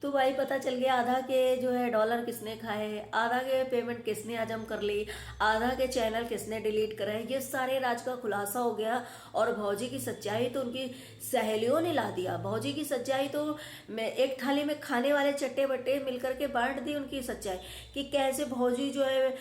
तो भाई पता चल गया आधा के जो है डॉलर किसने खाए, आधा के पेमेंट किसने हजम कर ली, आधा के चैनल किसने डिलीट करे, ये सारे राज का खुलासा हो गया। और भौजी की सच्चाई तो उनकी सहेलियों ने ला दिया। भौजी की सच्चाई तो मैं एक थाली में खाने वाले चट्टे बट्टे मिलकर के बांट दी उनकी सच्चाई, कि कैसे भौजी जो है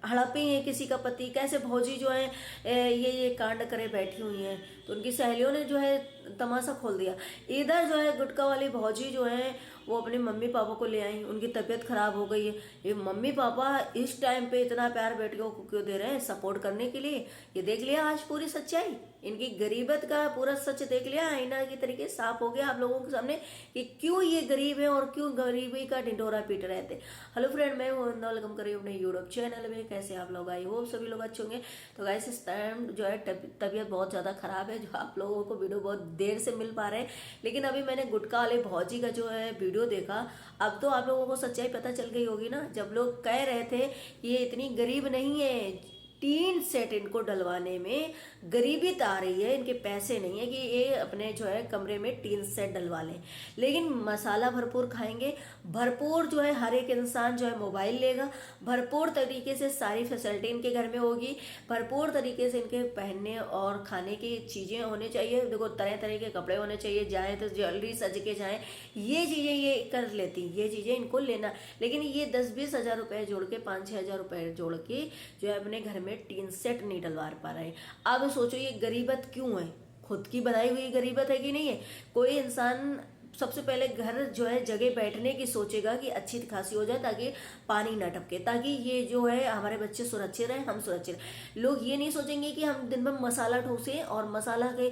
हड़पी है किसी का पति, कैसे भौजी जो है ये कांड करे बैठी हुई हैं। तो उनकी सहेलियों ने जो है तमाशा खोल दिया। इधर जो है गुटखा वाली भौजी जो है वो अपने मम्मी पापा को ले आई, उनकी तबीयत खराब हो गई है। ये मम्मी पापा इस टाइम पे इतना प्यार बेटियों को क्यों दे रहे हैं, सपोर्ट करने के लिए। ये देख लिया आज पूरी सच्चाई, इनकी गरीबत का पूरा सच देख लिया, आईना की तरीके साफ हो गया आप लोगों के सामने कि क्यों ये गरीब है और क्यों गरीबी का ढिंढोरा पीट रहे थे। हेलो फ्रेंड, मैं हूं वेलकम करिए अपने यूट्यूब चैनल में। कैसे आप लोग, आई होप सभी लोग अच्छे होंगे। तो गाइस इस टाइम जो है तबीयत बहुत ज़्यादा खराब है, जो आप लोगों को वीडियो बहुत देर से मिल पा रहे हैं। लेकिन अभी मैंने गुटखा वाले भौजी का जो है वीडियो देखा, अब तो आप लोगों को सच्चाई पता चल गई होगी ना। जब लोग कह रहे थे कि ये इतनी गरीब नहीं है, टीन सेट इनको डलवाने में गरीबी आ रही है, इनके पैसे नहीं है कि ये अपने जो है कमरे में टीन सेट डलवा लें। लेकिन मसाला भरपूर खाएंगे, भरपूर जो है हर एक इंसान जो है मोबाइल लेगा, भरपूर तरीके से सारी फैसिलिटी इनके घर में होगी, भरपूर तरीके से इनके पहनने और खाने की चीज़ें होनी चाहिए। देखो तरह तरह के कपड़े होने चाहिए, जाए तो ज्वेलरी सज के जाएँ, ये चीज़ें ये कर लेती, ये चीज़ें इनको लेना। लेकिन ये 10-20 हज़ार रुपये जोड़ के, 5-6 हज़ार रुपये जोड़ के जो है अपने घर में टीन सेट नहीं डलवा पा रहे हैं। अब सोचो ये गरीबत क्यों है, खुद की बनाई हुई गरीबत है कि नहीं है। कोई इंसान सबसे पहले घर जो है जगह बैठने की सोचेगा कि अच्छी खासी हो जाए ताकि पानी ना टपके, ताकि ये जो है हमारे बच्चे सुरक्षित रहें, हम सुरक्षित रहें। लोग ये नहीं सोचेंगे कि हम दिन में मसाला ठूसें और मसाला के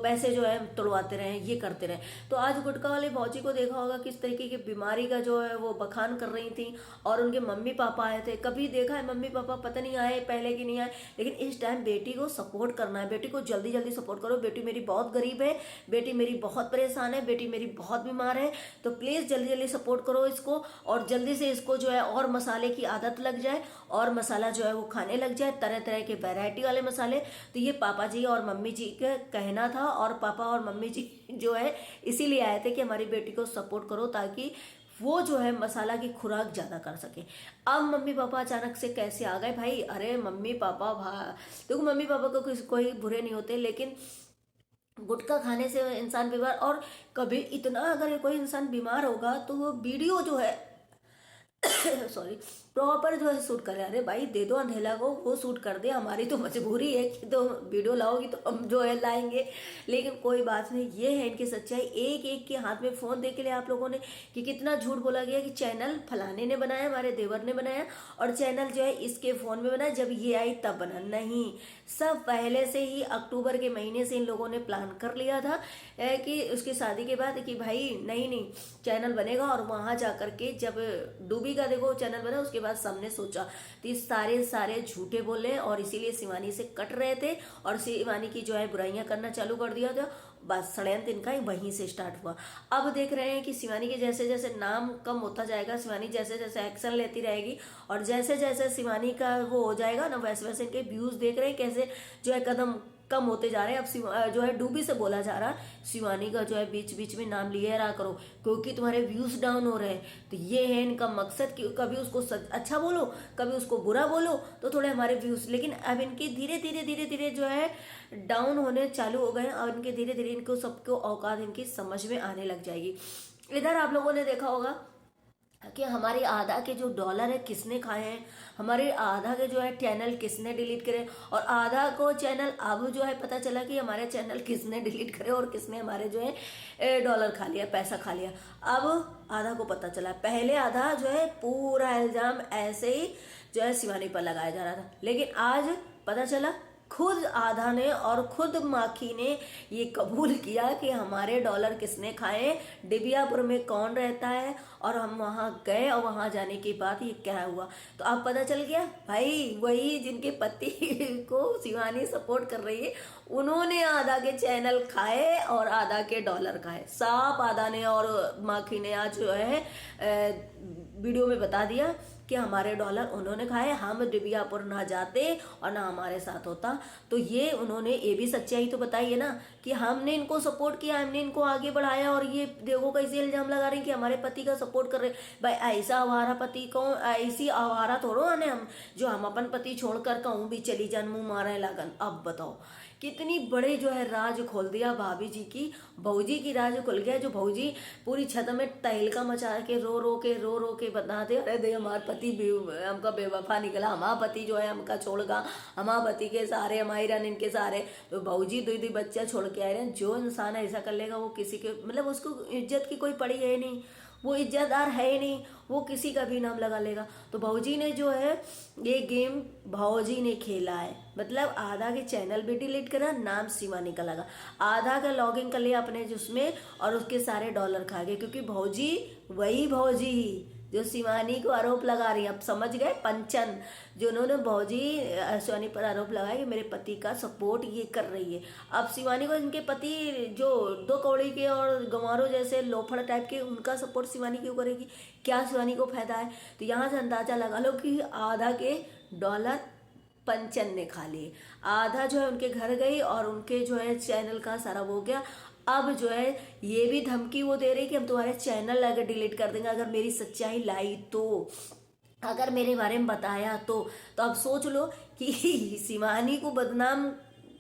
पैसे जो है तोड़वाते रहें, ये करते रहें। तो आज गुटखा वाले भौजी को देखा होगा किस तरीके की बीमारी का जो है वो बखान कर रही थी, और उनके मम्मी पापा आए थे। कभी देखा है मम्मी पापा पता नहीं आए पहले कि नहीं आए, लेकिन इस टाइम बेटी को सपोर्ट करना है, बेटी को जल्दी जल्दी सपोर्ट करो। बेटी मेरी बहुत गरीब है, बेटी मेरी बहुत परेशान है, बेटी मेरी बहुत बीमार है, तो प्लीज जल्दी जल्दी सपोर्ट करो इसको, और जल्दी से इसको जो है और मसाले की आदत लग जाए और मसाला जो है वो खाने लग जाए, तरह तरह के वैरायटी वाले मसाले। तो ये पापा जी और मम्मी जी का कहना था, और पापा और मम्मी जी जो है इसीलिए आए थे कि हमारी बेटी को सपोर्ट करो ताकि वो जो है मसाला की खुराक ज्यादा कर सके। अब मम्मी पापा अचानक से कैसे आ गए भाई? अरे मम्मी पापा देखो मम्मी पापा को कोई बुरे नहीं होते, लेकिन गुटखा खाने से इंसान बीमार, और कभी इतना अगर कोई इंसान बीमार होगा तो वो वीडियो जो है सॉरी प्रॉपर जो है शूट करे। अरे भाई दे दो अंधेला को, वो शूट कर दे, हमारी तो मजबूरी है कि तो वीडियो लाओगी तो हम जो है लाएंगे। लेकिन कोई बात नहीं, ये है इनकी सच्चाई। एक एक के हाथ में फोन देख लिया आप लोगों ने कि कितना झूठ बोला गया कि चैनल फलाने ने बनाया, हमारे देवर ने बनाया, और चैनल जो है इसके फोन में बनाया, जब ये आई तब बना। नहीं, सब पहले से ही अक्टूबर के महीने से इन लोगों ने प्लान कर लिया था कि उसकी शादी के बाद कि भाई नहीं चैनल बनेगा, और वहां जाकर के जब डूबी का देखो चैनल बना उसके बाद सबने सोचा। तो ये सारे झूठे बोले और इसीलिए शिवानी से कट रहे थे और शिवानी की जो है बुराइयां करना चालू कर दिया था। बस षड्यंत्र इनका ही वहीं से स्टार्ट हुआ। अब देख रहे हैं कि शिवानी के जैसे जैसे नाम कम होता जाएगा, शिवानी जैसे जैसे एक्शन लेती रहेगी, और जैसे जैसे शिवानी का वो हो जाएगा ना, वैसे वैसे इनके व्यूज देख रहे हैं कैसे जो है कदम कम होते जा रहे हैं। अब जो है डूबी से बोला जा रहा शिवानी का जो है बीच बीच में नाम लिए रहा करो क्योंकि तुम्हारे व्यूज डाउन हो रहे हैं। तो ये है इनका मकसद कि कभी उसको अच्छा बोलो, कभी उसको बुरा बोलो, तो थोड़े हमारे व्यूज। लेकिन अब इनके धीरे धीरे जो है डाउन होने चालू हो गए, और इनके धीरे धीरे इनको सबको औकात इनकी समझ में आने लग जाएगी। इधर आप लोगों ने देखा होगा कि हमारे आधा के जो डॉलर है किसने खाए हैं, हमारे आधा के जो है चैनल किसने डिलीट करे, और आधा को चैनल अब जो है पता चला कि हमारे चैनल किसने डिलीट करे और किसने हमारे जो है डॉलर खा लिया, पैसा खा लिया। अब आधा को पता चला। पहले आधा जो है पूरा इल्जाम ऐसे ही जो है शिवानी पर लगाया जा रहा था, लेकिन आज पता चला खुद आधा ने और खुद माखी ने ये कबूल किया कि हमारे डॉलर किसने खाए, डिबियापुर में कौन रहता है, और हम वहां गए और वहां जाने के बाद ये क्या हुआ। तो अब पता चल गया भाई, वही जिनके पति को शिवानी सपोर्ट कर रही है उन्होंने आधा के चैनल खाए और आधा के डॉलर खाए। साफ आधा ने और माखी ने आज जो है वीडियो में बता दिया कि हमारे डॉलर उन्होंने खाए, हम डिबियापुर ना जाते और ना हमारे साथ होता। तो ये उन्होंने ये भी सच्चाई तो बताई है ना कि हमने इनको सपोर्ट किया, हमने इनको आगे बढ़ाया, और ये देखो कैसे इल्जाम लगा रहे हैं कि हमारे पति का सपोर्ट कर रहे। भाई ऐसा आवारा पति को, ऐसी आवारा थोड़ो आने हम जो हम अपन पति छोड़कर कहूँ भी चली जान, मुंह मारे लगन। अब बताओ कितनी बड़े जो है राज खोल दिया भाभी जी की, भौजी की राज खुल गया। जो भौजी पूरी छत में तहलका मचा के रो रो के बताते, अरे दे हमारा पति हमका बेवफा निकला, हमारा पति जो है हमका छोड़गा, हमारा पति के सारे हमारी रन इनके सारे। तो भौजी दो बच्चा छोड़ के आए रहे। जो इंसान ऐसा कर लेगा वो किसी के मतलब उसको इज्जत की कोई पड़ी है नहीं, वो इज्जतदार है ही नहीं, वो किसी का भी नाम लगा लेगा। तो भौजी ने जो है ये गेम भौजी ने खेला है, मतलब आधा के चैनल भी डिलीट करा, नाम शिवानी का लगा, आधा का लॉगिन कर लिया अपने जिसमें और उसके सारे डॉलर खा गए। क्योंकि भौजी वही भौजी ही जो शिवानी को आरोप लगा रही है। अब समझ गए पंचन, जो उन्होंने भौजी शिवानी पर आरोप लगाया कि मेरे पति का सपोर्ट ये कर रही है। अब शिवानी को इनके पति जो दो कौड़ी के और गंवारों जैसे लोफड़ टाइप के, उनका सपोर्ट शिवानी क्यों करेगी? क्या शिवानी को फायदा है? तो यहाँ से अंदाजा लगा लो कि आधा के डॉलर पंचन ने खा लिए, आधा जो है उनके घर गई और उनके जो है चैनल का सारा वो हो गया। अब जो है ये भी धमकी वो दे रही कि हम तुम्हारे चैनल अगर डिलीट कर देंगे अगर मेरी सच्चाई लाई तो, अगर मेरे बारे में बताया तो अब सोच लो कि शिवानी को बदनाम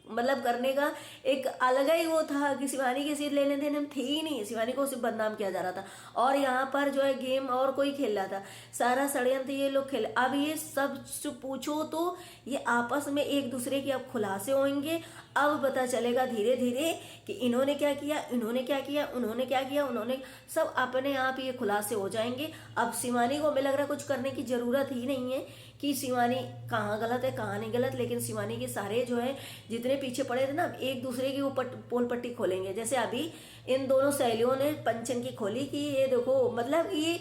मतलब करने का एक अलग ही वो था कि शिवानी के सिर लेने देने में थी ही नहीं, शिवानी को सिर्फ बदनाम किया जा रहा था। और यहाँ पर जो है गेम और कोई खेल रहा था, सारा षड्यंत्र ये लोग खेले। अब ये सब पूछो तो ये आपस में एक दूसरे के अब खुलासे होंगे। अब पता चलेगा धीरे धीरे कि इन्होंने क्या किया, इन्होंने क्या किया, उन्होंने क्या किया, उन्होंने सब अपने आप ये खुलासे हो जाएंगे। अब शिवानी को हमें लग रहा है कुछ करने की जरूरत ही नहीं है कि शिवानी कहाँ गलत है कहाँ नहीं गलत, लेकिन शिवानी के सारे जो है जितने पीछे पड़े थे ना एक दूसरे की वो पोल पट्टी खोलेंगे। जैसे अभी इन दोनों सहेलियों ने पंचन की खोली कि ये देखो मतलब ये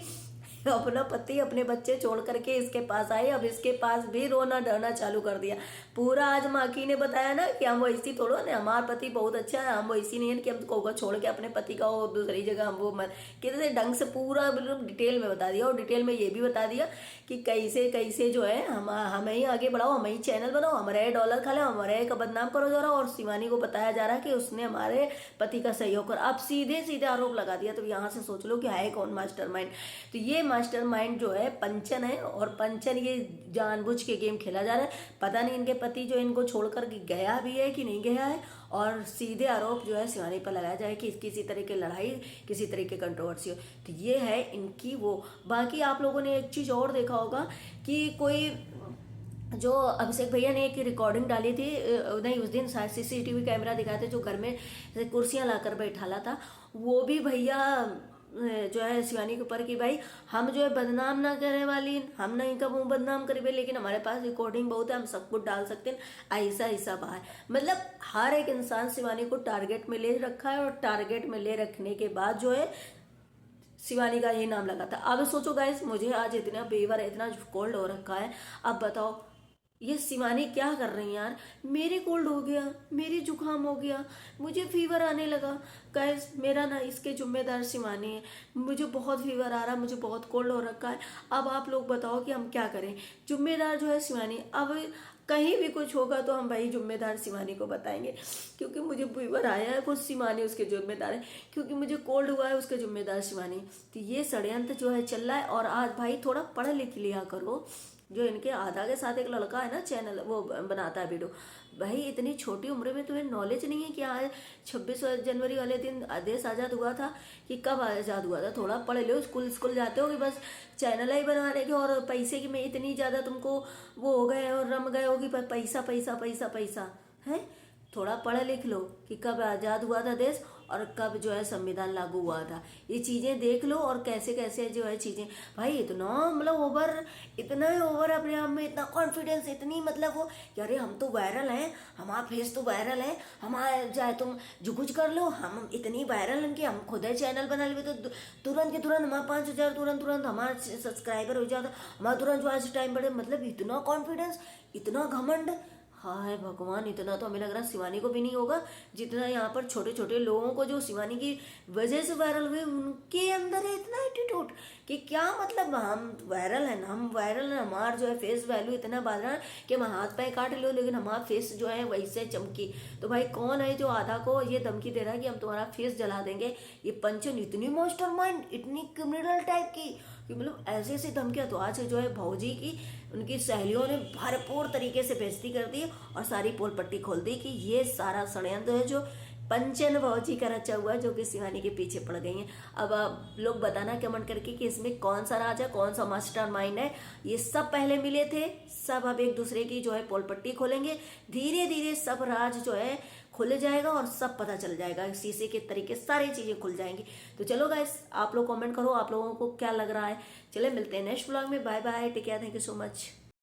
अपना पति अपने बच्चे छोड़ करके इसके पास आए, अब इसके पास भी रोना डरना चालू कर दिया। पूरा आज माखी ने बताया ना कि हम वैसी थोड़ो ना, हमारा पति बहुत अच्छा है, हम वैसी नहीं है कि हम को छोड़ के अपने पति का और दूसरी जगह हम वो मत कितने ढंग से पूरा बिल्कुल डिटेल में बता दिया। और डिटेल में ये भी बता दिया कि कैसे कैसे जो है हमें ही आगे बढ़ाओ, हमें ही चैनल बनाओ, हमारे डॉलर खा लो, हमारे का बदनाम करो जा रहा। और शिवानी को बताया जा रहा है कि उसने हमारे पति का सहयोग कर, अब सीधे सीधे आरोप लगा दिया। तो यहाँ से सोच लो कि है कौन मास्टरमाइंड। तो ये मास्टरमाइंड जो है पंचन है, और पंचन ये जानबूझ के गेम खेला जा रहा है। पता नहीं इनके पति जो इनको छोड़कर गया भी है कि नहीं गया है, और सीधे आरोप जो है शिवानी पर लगाया जाए कि किसी तरह की लड़ाई, किसी तरह की कंट्रोवर्सी हो। तो ये है इनकी वो। बाकी आप लोगों ने एक चीज़ और देखा होगा कि कोई जो अभिषेक भैया ने एक रिकॉर्डिंग डाली थी, नहीं उस दिन शायद सीसीटीवी कैमरा दिखाए थे, जो घर में कुर्सियां लाकर बैठाला था, वो भी भैया जो है शिवानी के ऊपर कि भाई हम जो है बदनाम ना करने वाली, हम नहीं का मुंह बदनाम करेंगे, लेकिन हमारे पास रिकॉर्डिंग बहुत है, हम सब कुछ डाल सकते हैं, ऐसा ऐसा बात। मतलब हर एक इंसान शिवानी को टारगेट में ले रखा है, और टारगेट में ले रखने के बाद जो है शिवानी का ये नाम लगा था। अब सोचो गाइस, मुझे आज इतना बेवर इतना कोल्ड हो रखा है, अब बताओ ये शिवानी क्या कर रही है यार। मेरे कोल्ड हो गया, मेरे जुकाम हो गया, मुझे फीवर आने लगा। गाइस मेरा ना इसके जिम्मेदार शिवानी है, मुझे बहुत फीवर आ रहा, मुझे बहुत कोल्ड हो रखा है। अब आप लोग बताओ कि हम क्या करें। जिम्मेदार जो है शिवानी, अब कहीं भी कुछ होगा तो हम भाई जिम्मेदार शिवानी को बताएंगे, क्योंकि मुझे फीवर आया है, कुछ शिवानी उसके जिम्मेदार है, क्योंकि मुझे कोल्ड हुआ है उसके जिम्मेदार शिवानी। तो ये षड्यंत्र जो है चल रहा है। और आज भाई थोड़ा पढ़ लिख लिया करो। जो इनके आधा के साथ एक लड़का है ना चैनल वो बनाता है वीडियो, भाई इतनी छोटी उम्र में तुम्हें नॉलेज नहीं है कि आज 26 जनवरी वाले दिन देश आज़ाद हुआ था, कि कब आज़ाद हुआ था। थोड़ा पढ़ लो, स्कूल जाते हो कि बस चैनल ही बनाने के और पैसे की में इतनी ज़्यादा तुमको वो हो गए और रम गए हो कि पैसा पैसा पैसा पैसा है। थोड़ा पढ़ लिख लो कि कब आज़ाद हुआ था देश और कब जो है संविधान लागू हुआ था, ये चीज़ें देख लो। और कैसे कैसे जो है चीज़ें, भाई इतना मतलब ओवर, इतना ओवर अपने आप में, इतना कॉन्फिडेंस, इतनी मतलब वो कि अरे हम तो वायरल हैं, हमारा फेस तो वायरल है, हमारा चाहे तुम जो कुछ कर लो, हम इतनी वायरल हैं कि हम खुद ही चैनल बना लिए तो तुरंत के तुरंत हमारा 5,000 तुरंत हमारा सब्सक्राइबर हो जाता, हमारा तुरंत जो आज टाइम बढ़े। मतलब इतना कॉन्फिडेंस, इतना घमंड, हाय भगवान, इतना तो हमें लग रहा है शिवानी को भी नहीं होगा जितना यहाँ पर छोटे छोटे लोगों को जो शिवानी की वजह से वायरल हुए उनके अंदर है इतना एटीट्यूड कि क्या मतलब। हम वायरल है ना, हम वायरल है, हमारा जो है फेस वैल्यू इतना बढ़ रहा है कि हम हाथ पैर काट लो लेकिन हमारा फेस जो है वैसे चमकी। तो भाई कौन है जो आधा को ये धमकी दे रहा है कि हम तुम्हारा फेस जला देंगे? ये पंचन इतनी मास्टरमाइंड, इतनी क्रिमिनल टाइप की कि मतलब ऐसे ऐसी धमकियां तो आज जो है भौजी की उनकी सहेलियों ने भरपूर तरीके से बेइज्जती कर दी और सारी पोल पट्टी खोल दी कि ये सारा षड्यंत्र है जो पंचन भौजी का रचा हुआ है, जो कि शिवानी के पीछे पड़ गई हैं। अब आप लोग बताना कमेंट करके कि इसमें कौन सा राज है, कौन सा मास्टरमाइंड है। ये सब पहले मिले थे, सब अब एक दूसरे की जो है पोल पट्टी खोलेंगे। धीरे धीरे सब राज जो है खुल जाएगा और सब पता चल जाएगा, शीशे के तरीके सारी चीजें खुल जाएंगी। तो चलो गाइस, आप लोग कमेंट करो आप लोगों को क्या लग रहा है। चले मिलते हैं नेक्स्ट व्लॉग में। Bye bye, take care, thank you so much.